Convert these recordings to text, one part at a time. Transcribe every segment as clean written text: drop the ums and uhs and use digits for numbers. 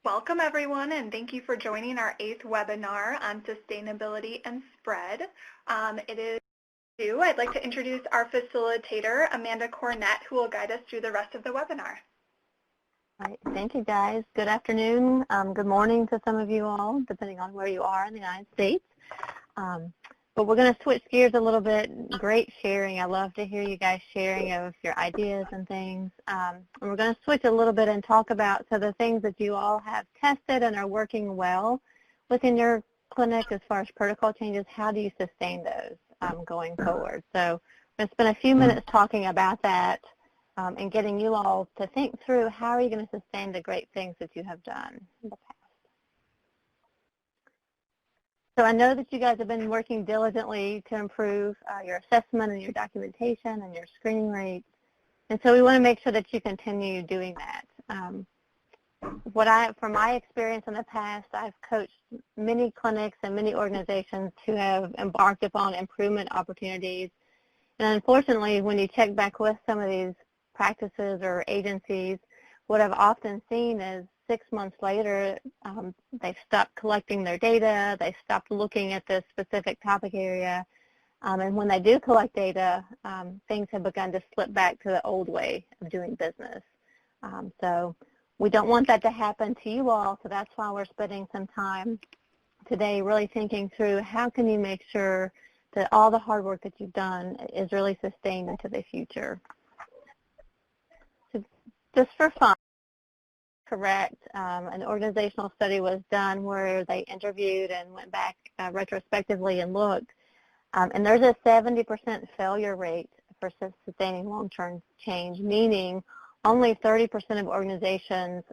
Welcome everyone, and thank you for joining our 8th webinar on sustainability and spread. It is due. I'd like to introduce our facilitator, Amanda Cornett, who will guide us through the rest of the webinar. All right, thank you guys. Good afternoon, good morning to some of you all, depending on where you are in the United States. But we're going to switch gears a little bit. Great sharing. I love to hear you guys sharing of your ideas and things. And we're going to switch a little bit and talk about the things that you all have tested and are working well within your clinic as far as protocol changes. How do you sustain those going forward? So we're going to spend a few minutes talking about that and getting you all to think through how are you going to sustain the great things that you have done in the past. So I know that you guys have been working diligently to improve your assessment and your documentation and your screening rates. And so we want to make sure that you continue doing that. From my experience in the past, I've coached many clinics and many organizations who have embarked upon improvement opportunities. And unfortunately, when you check back with some of these practices or agencies, what I've often seen is 6 months later, they've stopped collecting their data, they stopped looking at this specific topic area, and when they do collect data, things have begun to slip back to the old way of doing business. So we don't want that to happen to you all, so that's why we're spending some time today really thinking through how can you make sure that all the hard work that you've done is really sustained into the future. So just for fun, correct, an organizational study was done where they interviewed and went back retrospectively and looked, and there's a 70% failure rate for sustaining long-term change, meaning only 30% of organizations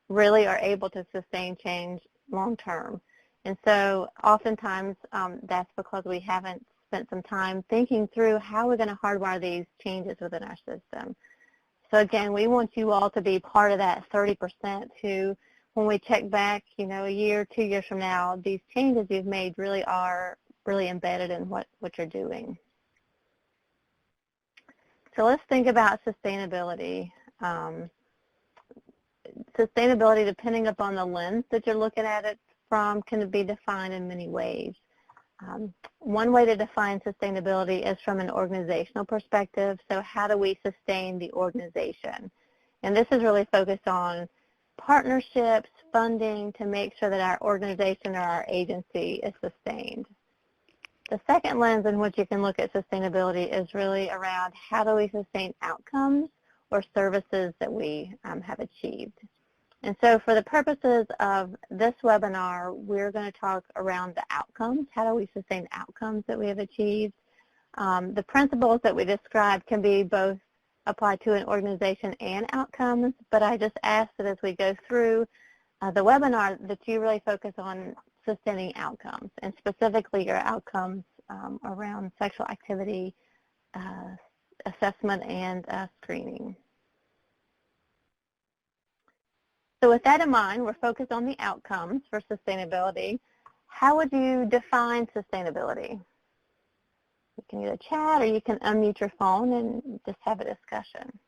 really are able to sustain change long-term. And so oftentimes that's because we haven't spent some time thinking through how we're going to hardwire these changes within our system. So again, we want you all to be part of that 30% who, when we check back, a year, 2 years from now, these changes you've made really are embedded in what you're doing. So let's think about sustainability. Sustainability, depending upon the lens that you're looking at it from, can be defined in many ways. One way to define sustainability is from an organizational perspective. So how do we sustain the organization? And this is really focused on partnerships, funding, to make sure that our organization or our agency is sustained. The second lens in which you can look at sustainability is really around how do we sustain outcomes or services that we have achieved. And so for the purposes of this webinar, we're going to talk around the outcomes. How do we sustain outcomes that we have achieved? The principles that we described can be both applied to an organization and outcomes, but I just ask that as we go through the webinar that you really focus on sustaining outcomes, and specifically your outcomes around sexual activity, assessment, and screening. So with that in mind, we're focused on the outcomes for sustainability. How would you define sustainability? You can either chat or you can unmute your phone and just have a discussion.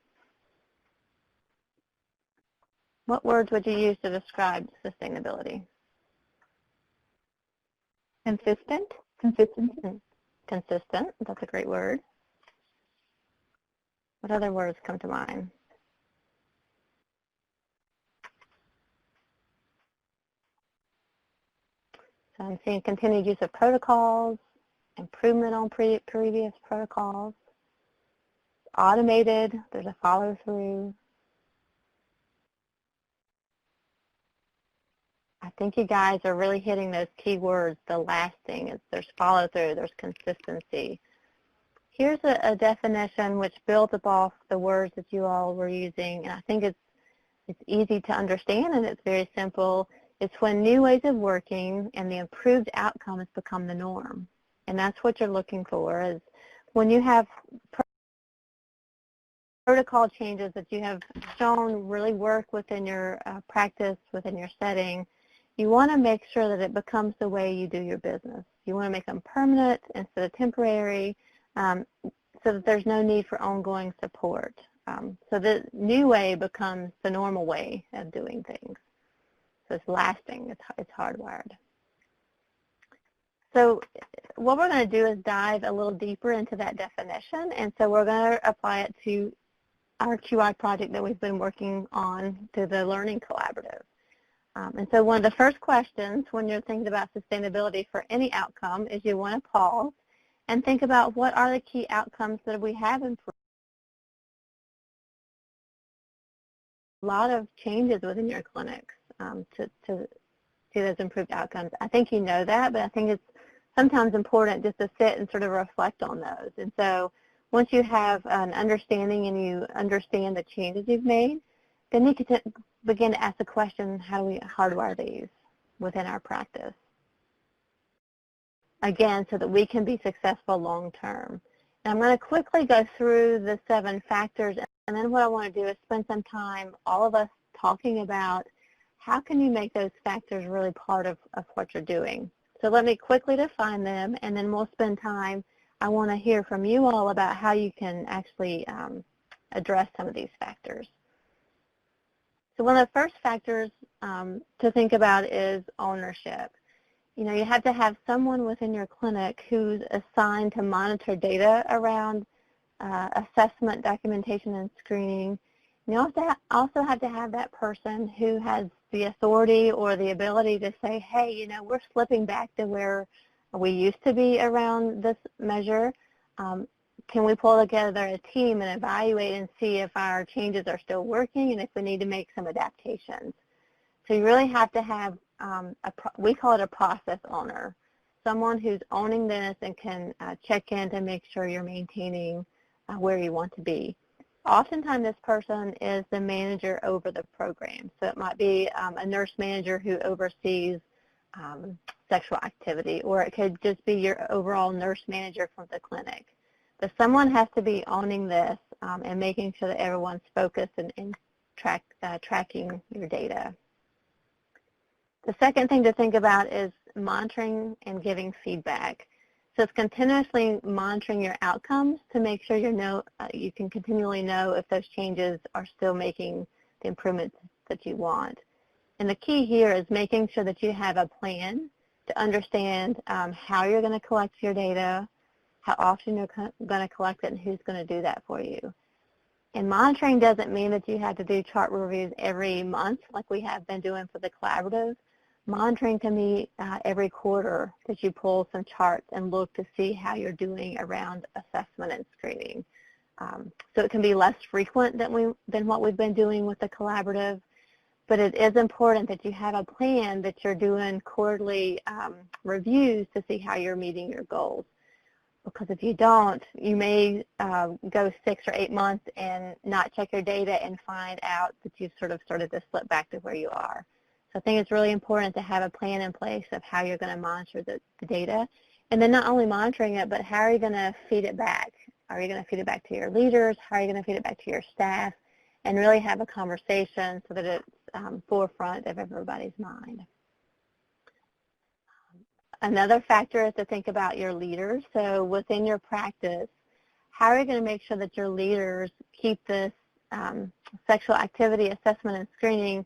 What words would you use to describe sustainability? Consistent. Consistency. Consistent, that's a great word. What other words come to mind? So I'm seeing continued use of protocols, improvement on previous protocols, automated, there's a follow-through. I think you guys are really hitting those key words. The last thing is there's follow-through, there's consistency. Here's a definition which builds off the words that you all were using, and I think it's easy to understand and it's very simple. It's when new ways of working and the improved outcomes become the norm. And that's what you're looking for, is when you have protocol changes that you have shown really work within your practice, within your setting, you want to make sure that it becomes the way you do your business. You want to make them permanent instead of temporary, so that there's no need for ongoing support. So the new way becomes the normal way of doing things. So it's lasting, it's hardwired. So what we're going to do is dive a little deeper into that definition, and so we're going to apply it to our QI project that we've been working on through the Learning Collaborative. And so one of the first questions when you're thinking about sustainability for any outcome is you want to pause and think about what are the key outcomes that we have improved. A lot of changes within your clinics to see those improved outcomes. I think you know that, but I think it's sometimes important just to sit and sort of reflect on those. And so once you have an understanding and you understand the changes you've made, then you can begin to ask the question, how do we hardwire these within our practice? Again, so that we can be successful long term. And I'm going to quickly go through the 7 factors, and then what I want to do is spend some time, all of us, talking about how can you make those factors really part of what you're doing. So let me quickly define them, and then we'll spend time. I want to hear from you all about how you can actually address some of these factors. So one of the first factors to think about is ownership. You know, you have to have someone within your clinic who's assigned to monitor data around assessment, documentation, and screening. You also have to have that person who has the authority or the ability to say, hey, you know, we're slipping back to where we used to be around this measure. Can we pull together a team and evaluate and see if our changes are still working and if we need to make some adaptations? So you really have to have, we call it a process owner, someone who's owning this and can check in to make sure you're maintaining where you want to be. Oftentimes this person is the manager over the program. So it might be a nurse manager who oversees sexual activity, or it could just be your overall nurse manager from the clinic. But someone has to be owning this and making sure that everyone's focused and tracking your data. The second thing to think about is monitoring and giving feedback. So it's continuously monitoring your outcomes to make sure you can continually know if those changes are still making the improvements that you want. And the key here is making sure that you have a plan to understand how you're going to collect your data, how often you're going to collect it, and who's going to do that for you. And monitoring doesn't mean that you have to do chart reviews every month like we have been doing for the collaborative. Monitoring can be every quarter that you pull some charts and look to see how you're doing around assessment and screening. So it can be less frequent than what we've been doing with the collaborative, but it is important that you have a plan that you're doing quarterly reviews to see how you're meeting your goals. Because if you don't, you may go 6 or 8 months and not check your data and find out that you've sort of started to slip back to where you are. So I think it's really important to have a plan in place of how you're going to monitor the data. And then not only monitoring it, but how are you going to feed it back? Are you going to feed it back to your leaders? How are you going to feed it back to your staff? And really have a conversation so that it's forefront of everybody's mind. Another factor is to think about your leaders. So within your practice, how are you going to make sure that your leaders keep this sexual activity assessment and screening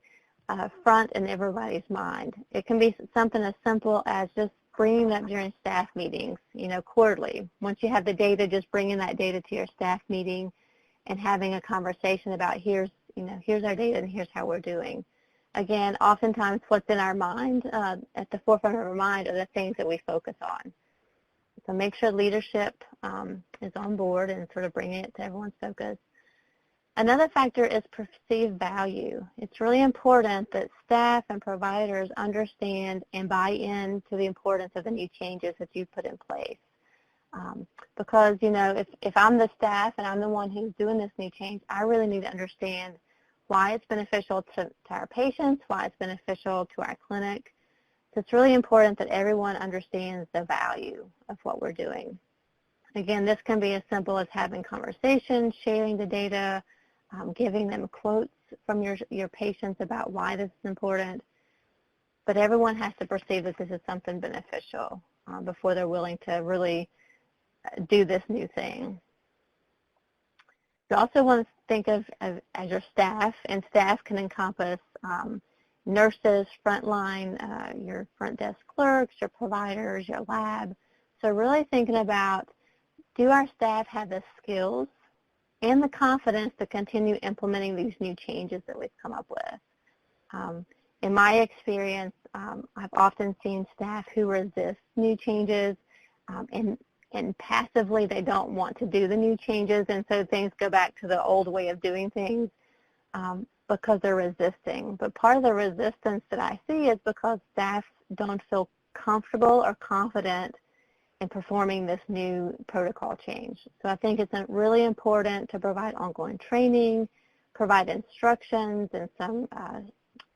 front in everybody's mind? It can be something as simple as just bringing it up during staff meetings, quarterly. Once you have the data, just bringing that data to your staff meeting and having a conversation about here's our data and here's how we're doing. Again, oftentimes what's in our mind, at the forefront of our mind, are the things that we focus on. So make sure leadership is on board and sort of bringing it to everyone's focus. Another factor is perceived value. It's really important that staff and providers understand and buy into the importance of the new changes that you put in place. Because, if I'm the staff and I'm the one who's doing this new change, I really need to understand why it's beneficial to our patients, why it's beneficial to our clinic. So it's really important that everyone understands the value of what we're doing. Again, this can be as simple as having conversations, sharing the data, giving them quotes from your patients about why this is important. But everyone has to perceive that this is something beneficial before they're willing to really do this new thing. You also want to think of as your staff, and staff can encompass nurses, frontline, your front desk clerks, your providers, your lab. So really thinking about, do our staff have the skills and the confidence to continue implementing these new changes that we've come up with? In my experience, I've often seen staff who resist new changes, and passively they don't want to do the new changes, and so things go back to the old way of doing things because they're resisting. But part of the resistance that I see is because staff don't feel comfortable or confident in performing this new protocol change. So I think it's really important to provide ongoing training, provide instructions and some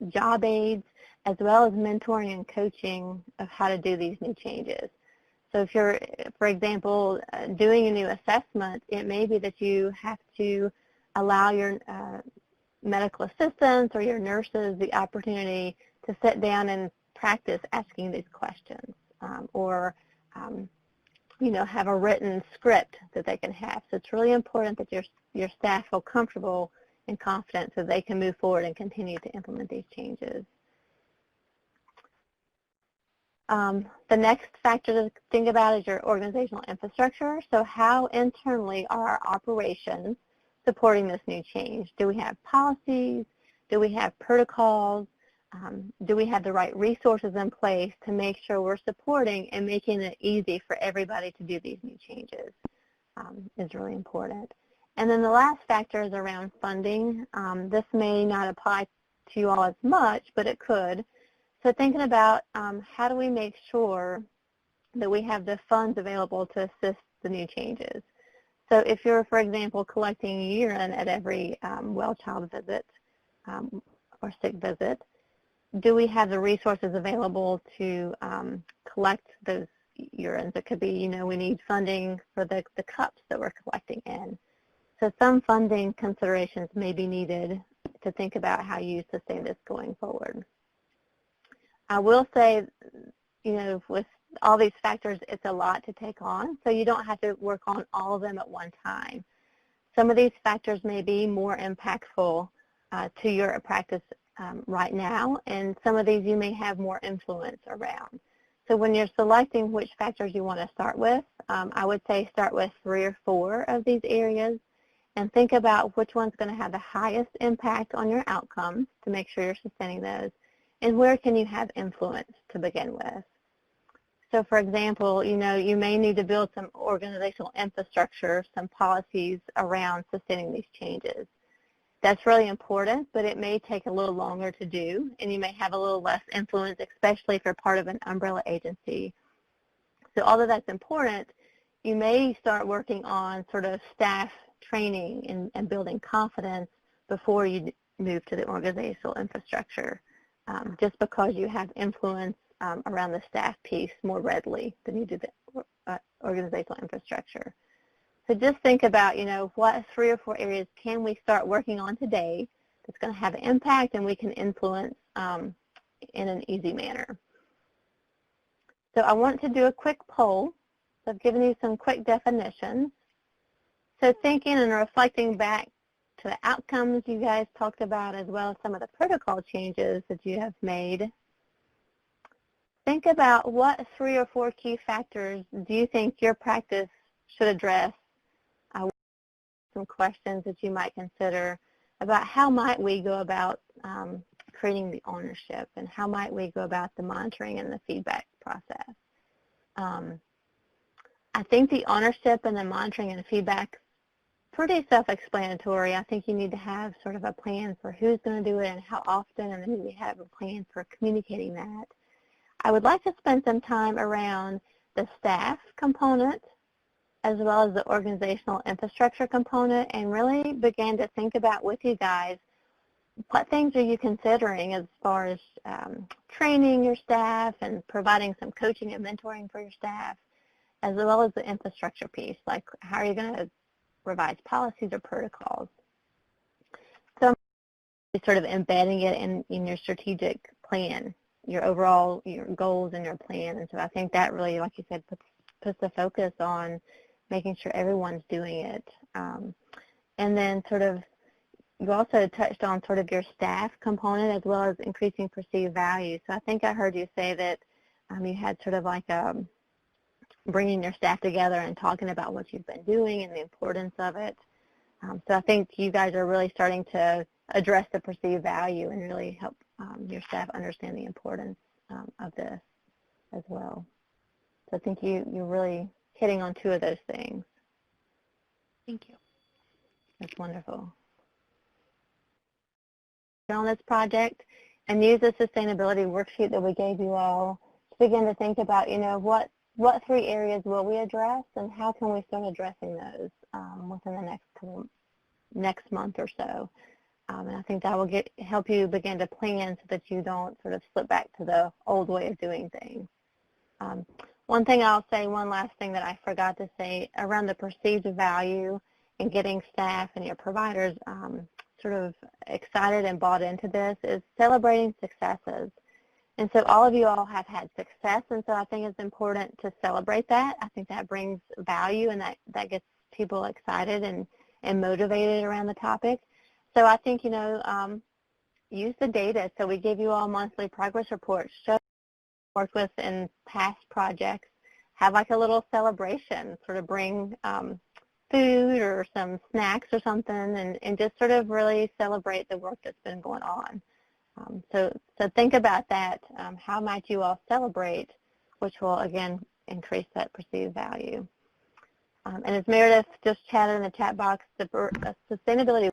job aids, as well as mentoring and coaching of how to do these new changes. So if you're, for example, doing a new assessment, it may be that you have to allow your medical assistants or your nurses the opportunity to sit down and practice asking these questions, or have a written script that they can have. So it's really important that your staff feel comfortable and confident so they can move forward and continue to implement these changes. The next factor to think about is your organizational infrastructure. So how internally are our operations supporting this new change? Do we have policies? Do we have protocols? Do we have the right resources in place to make sure we're supporting and making it easy for everybody to do these new changes is really important. And then the last factor is around funding. This may not apply to you all as much, but it could. So thinking about how do we make sure that we have the funds available to assist the new changes. So if you're, for example, collecting urine at every well child visit or sick visit, do we have the resources available to collect those urines? It could be, we need funding for the cups that we're collecting in. So some funding considerations may be needed to think about how you sustain this going forward. I will say, with all these factors, it's a lot to take on, so you don't have to work on all of them at one time. Some of these factors may be more impactful to your practice right now, and some of these you may have more influence around. So when you're selecting which factors you want to start with, I would say start with 3 or 4 of these areas and think about which one's going to have the highest impact on your outcomes to make sure you're sustaining those, and where can you have influence to begin with. So for example, you may need to build some organizational infrastructure, some policies around sustaining these changes. That's really important, but it may take a little longer to do, and you may have a little less influence, especially if you're part of an umbrella agency. So although that's important, you may start working on sort of staff training and building confidence before you move to the organizational infrastructure, just because you have influence around the staff piece more readily than you do the organizational infrastructure. So just think about, what 3 or 4 areas can we start working on today that's going to have an impact and we can influence in an easy manner. So I want to do a quick poll. So I've given you some quick definitions. So thinking and reflecting back to the outcomes you guys talked about, as well as some of the protocol changes that you have made, think about what 3 or 4 key factors do you think your practice should address. Some questions that you might consider about how might we go about creating the ownership, and how might we go about the monitoring and the feedback process. I think the ownership and the monitoring and the feedback pretty self-explanatory. I think you need to have sort of a plan for who's going to do it and how often, and then you have a plan for communicating that. I would like to spend some time around the staff component as well as the organizational infrastructure component, and really begin to think about with you guys what things are you considering as far as training your staff and providing some coaching and mentoring for your staff, as well as the infrastructure piece, like how are you going to revise policies or protocols. So sort of embedding it in your strategic plan, your overall goals and your plan. And so I think that really, like you said, puts the focus on making sure everyone's doing it. And then sort of you also touched on sort of your staff component as well as increasing perceived value. So I think I heard you say that you had sort of like bringing your staff together and talking about what you've been doing and the importance of it. So I think you guys are really starting to address the perceived value and really help your staff understand the importance of this as well. So I think you're really hitting on two of those things. Thank you. That's wonderful. On this project and use the sustainability worksheet that we gave you all to begin to think about, what three areas will we address and how can we start addressing those within the next month or so. And I think that will help you begin to plan so that you don't sort of slip back to the old way of doing things. One thing I'll say, one last thing that I forgot to say around the perceived value and getting staff and your providers sort of excited and bought into this is celebrating successes. And so all of you all have had success, and so I think it's important to celebrate that. I think that brings value, and that gets people excited and motivated around the topic. So I think, use the data. So we give you all monthly progress reports, show worked with in past projects, have like a little celebration, sort of bring food or some snacks or something and just sort of really celebrate the work that's been going on. So think about that. How might you all celebrate, which will, again, increase that perceived value. And as Meredith just chatted in the chat box, the sustainability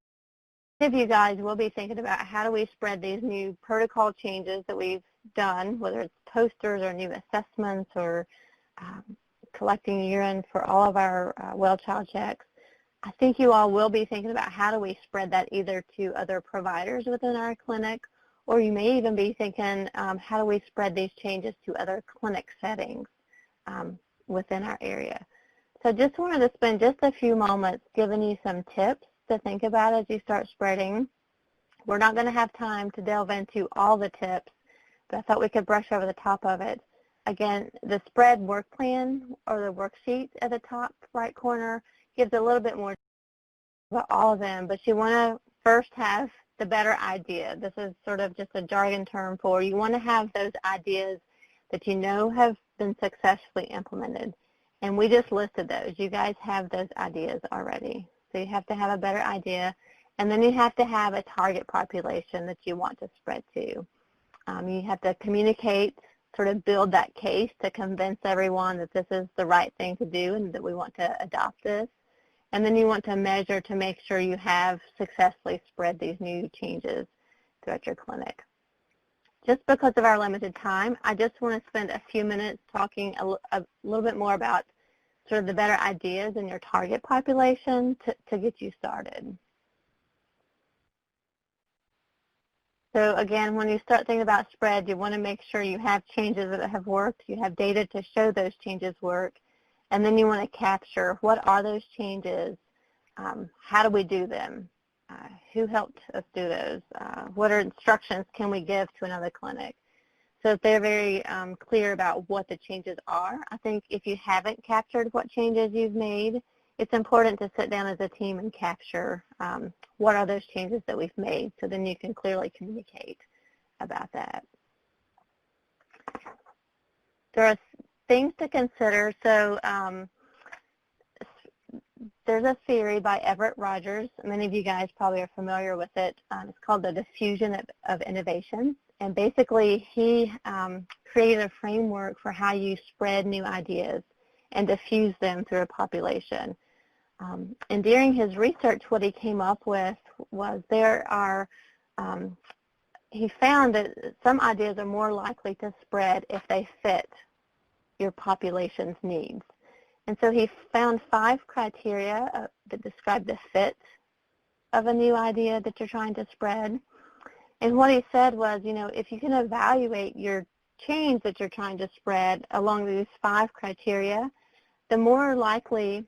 of you guys will be thinking about how do we spread these new protocol changes that we've done, whether it's posters or new assessments or collecting urine for all of our well child checks. I think you all will be thinking about how do we spread that either to other providers within our clinic, or you may even be thinking how do we spread these changes to other clinic settings within our area. So just wanted to spend just a few moments giving you some tips to think about as you start spreading. We're not going to have time to delve into all the tips, but I thought we could brush over the top of it. Again, the spread work plan or the worksheet at the top right corner gives a little bit more about all of them, but you want to first have the better idea. This is sort of just a jargon term for you want to have those ideas that you know have been successfully implemented. And we just listed those. You guys have those ideas already. So you have to have a better idea. And then you have to have a target population that you want to spread to. You have to communicate, sort of build that case to convince everyone that this is the right thing to do and that we want to adopt this. And then you want to measure to make sure you have successfully spread these new changes throughout your clinic. Just because of our limited time, I just want to spend a few minutes talking a little bit more about sort of the better ideas in your target population to get you started. So again, when you start thinking about spread, you want to make sure you have changes that have worked, you have data to show those changes work, and then you want to capture what are those changes, how do we do them, who helped us do those, what instructions can we give to another clinic. So if they're very clear about what the changes are, I think if you haven't captured what changes you've made, it's important to sit down as a team and capture what are those changes that we've made, so then you can clearly communicate about that. There are things to consider. So there's a theory by Everett Rogers. Many of you guys probably are familiar with it. It's called the Diffusion of Innovation. And basically, he created a framework for how you spread new ideas and diffuse them through a population. And during his research, what he came up with was he found that some ideas are more likely to spread if they fit your population's needs. And so he found 5 criteria that describe the fit of a new idea that you're trying to spread. And what he said was, if you can evaluate your change that you're trying to spread along these 5 criteria, the more likely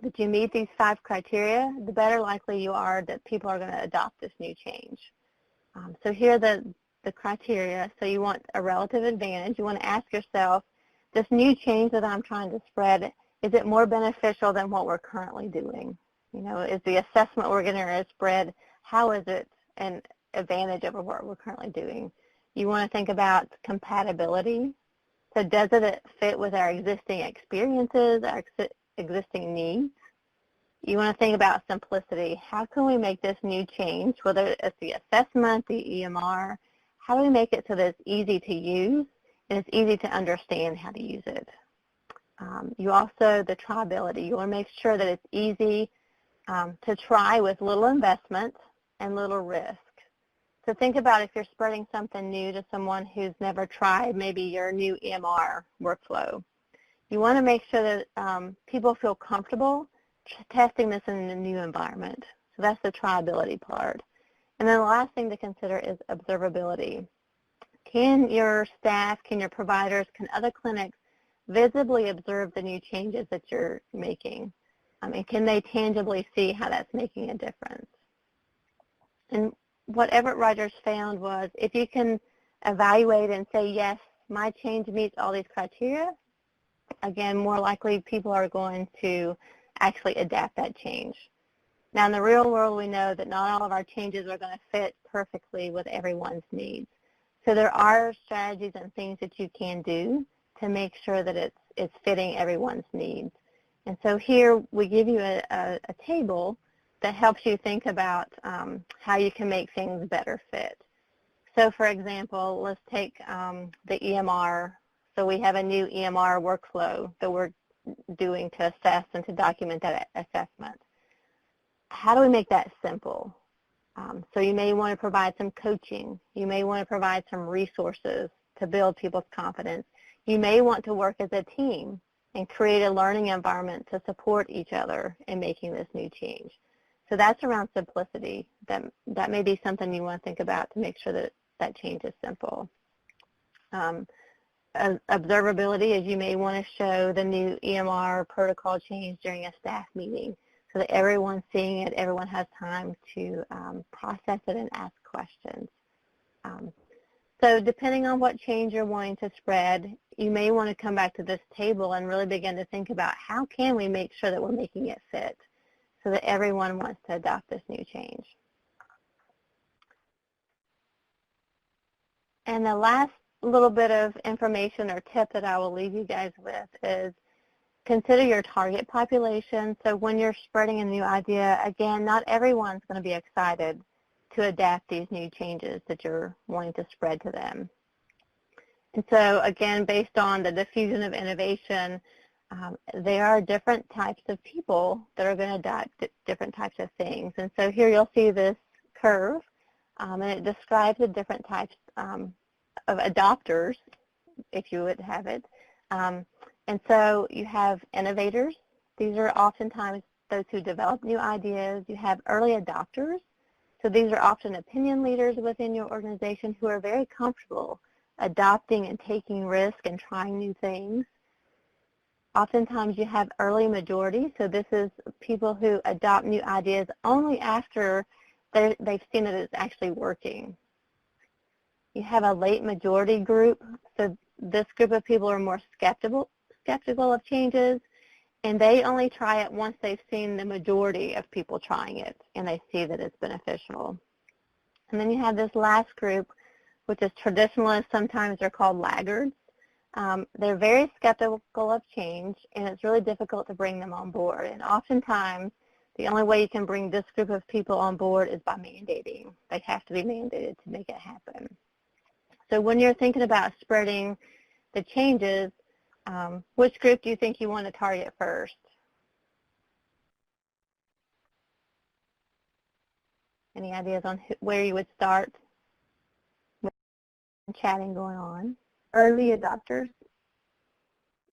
that you meet these 5 criteria, the better likely you are that people are going to adopt this new change. So here are the criteria. So you want a relative advantage. You want to ask yourself, this new change that I'm trying to spread, is it more beneficial than what we're currently doing? Is the assessment we're going to spread how is it an advantage over what we're currently doing? You want to think about compatibility. So does it fit with our existing experiences, our existing needs? You want to think about simplicity. How can we make this new change, whether it's the assessment, the EMR, how do we make it so that it's easy to use and it's easy to understand how to use it? You also, the triability. You want to make sure that it's easy to try with little investment and little risk. So think about if you're spreading something new to someone who's never tried maybe your new EMR workflow. You want to make sure that people feel comfortable testing this in a new environment. So that's the triability part. And then the last thing to consider is observability. Can your staff, can your providers, can other clinics visibly observe the new changes that you're making? And can they tangibly see how that's making a difference? And what Everett Rogers found was if you can evaluate and say, yes, my change meets all these criteria, again, more likely people are going to actually adapt that change. Now, in the real world, we know that not all of our changes are going to fit perfectly with everyone's needs. So there are strategies and things that you can do to make sure that it's fitting everyone's needs. And so here we give you a table that helps you think about how you can make things better fit. So for example, let's take the EMR. So we have a new EMR workflow that we're doing to assess and to document that assessment. How do we make that simple? So you may want to provide some coaching. You may want to provide some resources to build people's confidence. You may want to work as a team and create a learning environment to support each other in making this new change. So that's around simplicity. That may be something you want to think about to make sure that that change is simple. Observability is you may want to show the new EMR protocol change during a staff meeting so that everyone's seeing it, everyone has time to process it and ask questions. So depending on what change you're wanting to spread, you may want to come back to this table and really begin to think about how can we make sure that we're making it fit so that everyone wants to adopt this new change. And the last little bit of information or tip that I will leave you guys with is consider your target population. So when you're spreading a new idea, again, not everyone's going to be excited to adapt these new changes that you're wanting to spread to them. And so again, based on the diffusion of innovation, there are different types of people that are going to adopt different types of things. And so here you'll see this curve, and it describes the different types of adopters, if you would have it. And so you have innovators. These are oftentimes those who develop new ideas. You have early adopters. So these are often opinion leaders within your organization who are very comfortable adopting and taking risk and trying new things. Oftentimes you have early majority. So this is people who adopt new ideas only after they've seen that it's actually working. You have a late majority group. So this group of people are more skeptical of changes, and they only try it once they've seen the majority of people trying it and they see that it's beneficial. And then you have this last group, which is traditionalists. Sometimes they're called laggards. They're very skeptical of change, and it's really difficult to bring them on board. And oftentimes, the only way you can bring this group of people on board is by mandating. They have to be mandated to make it happen. So when you're thinking about spreading the changes, which group do you think you want to target first? Any ideas on where you would start with chatting going on? Early adopters?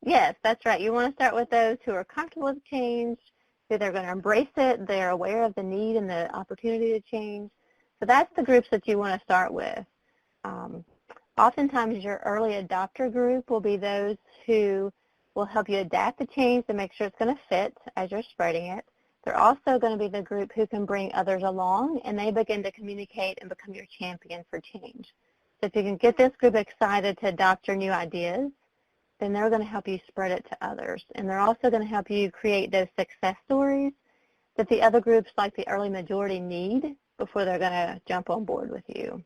Yes, that's right. You want to start with those who are comfortable with change, who they're going to embrace it, they're aware of the need and the opportunity to change. So that's the groups that you want to start with. Oftentimes your early adopter group will be those who will help you adapt the change to make sure it's going to fit as you're spreading it. They're also going to be the group who can bring others along, and they begin to communicate and become your champion for change. So if you can get this group excited to adopt your new ideas, then they're going to help you spread it to others. And they're also going to help you create those success stories that the other groups like the early majority need before they're going to jump on board with you.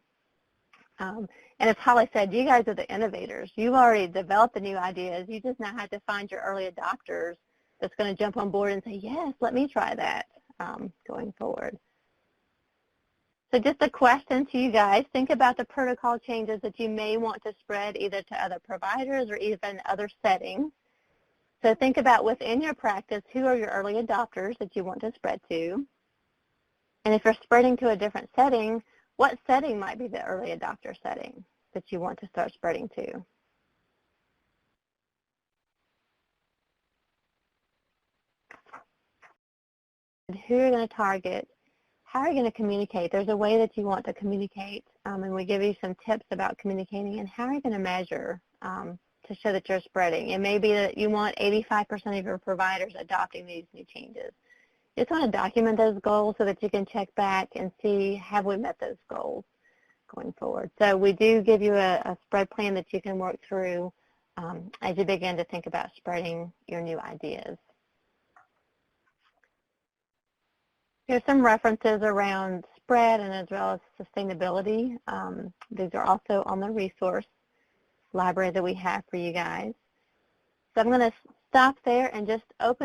And as Holly said, you guys are the innovators. You've already developed the new ideas. You just now have to find your early adopters that's going to jump on board and say, yes, let me try that going forward. So just a question to you guys. Think about the protocol changes that you may want to spread either to other providers or even other settings. So think about within your practice, who are your early adopters that you want to spread to? And if you're spreading to a different setting, what setting might be the early adopter setting that you want to start spreading to? And who are you going to target? How are you going to communicate? There's a way that you want to communicate, and we give you some tips about communicating, and how are you going to measure to show that you're spreading. It may be that you want 85% of your providers adopting these new changes. You just want to document those goals so that you can check back and see, have we met those goals going forward. So we do give you a spread plan that you can work through as you begin to think about spreading your new ideas. Here's some references around spread and as well as sustainability. These are also on the resource library that we have for you guys. So I'm going to stop there and just open it